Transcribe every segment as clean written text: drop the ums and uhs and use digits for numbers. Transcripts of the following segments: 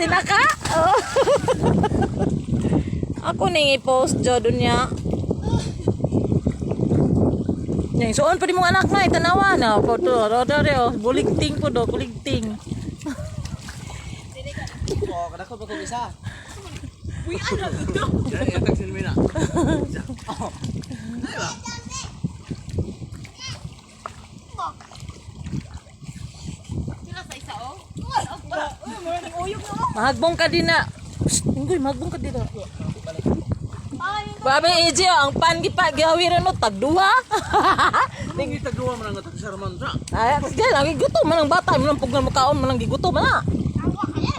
tinaka. Oh. Ako ning i-post jud niya. Yang soon pa di mo anak na itanawa na photo rodore buligting po do buligting. Oh, kada ko pa isa. Uy, ano ito? Ya tak sin mina. Oh. Sila sa isa oh. Uyog na. Mahagbong ka din na. Inggoy mahagbong ka din na. Ay, Babe Eji ang pan gipagihawiran no tagduha. Ning itagawa man ang tagsarman sa. Ay, sige lagi gutom man ang bata mo lang pugnan mo kaon man lang gigutom na. tawa kaya.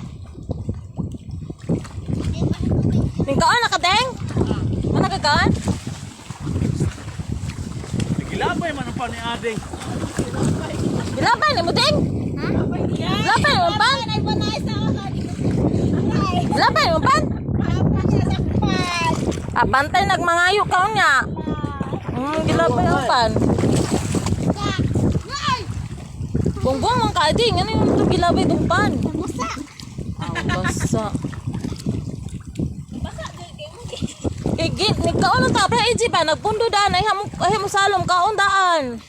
Ning kaon na ka deng? Mana ka kaon? Gilabay man ang pani ading. Bilabay ni mo deng? Bilabay mo pan? Bilabay mo pan? Ah, bantay nagmangayo kaon nya. Gilabay ang pan. Gonggong ang kading, ano yung ito gilabay itong pan? Ang basa. Igit, nagkaon ang tapra Eji pa, nagpundo daan, ay mo salom, kaon daan.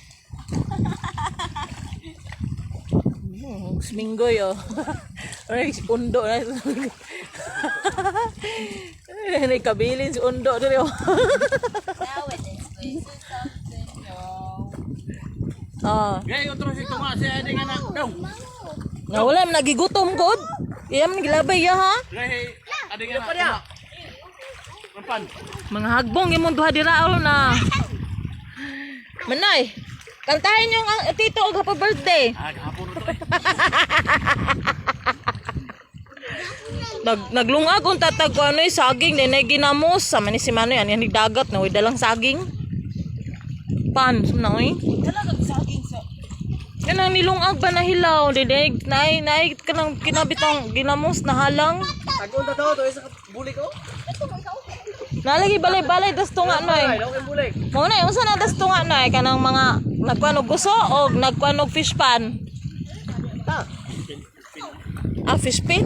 Seminggoy oh. Ay, undo na. Ay, kabilin si undo dito. Ah. Gay otro si tuma si ading anak daw. Na wala man nagigutom gud. Iya man gilabay ya ha. Gay ading anak. Mapan. Mga hagbong imong duha dira na. Manay. Kantahin yung tito og happy birthday. Hapon to. Naglungag kung tatag ko ano saging dinay ginamos sa man si Manoy ani ni dagat na way dalang saging. Pan sumna oy. Talagang saging sa. Kanang nilungag ba na hilaw dinay nay kanang kinabitang ginamos na halang. Agon ta to isa bulik oh. Nalagi balay-balay das tunga noy. Ay, daw kay bulik. Mao na unsa na das tunga noy kanang mga nagkuan og guso og nagkuan og fish pan. Ta. Ah, fish pan?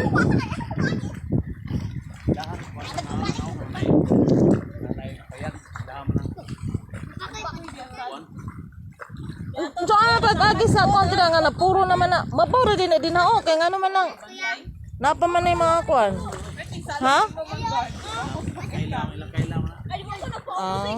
So ano pag-agi sa kontra nga na puro naman na mapuro din na dinao kay ngano man lang napa man na yung mga kuan. Ha? Kailangan na. Ah.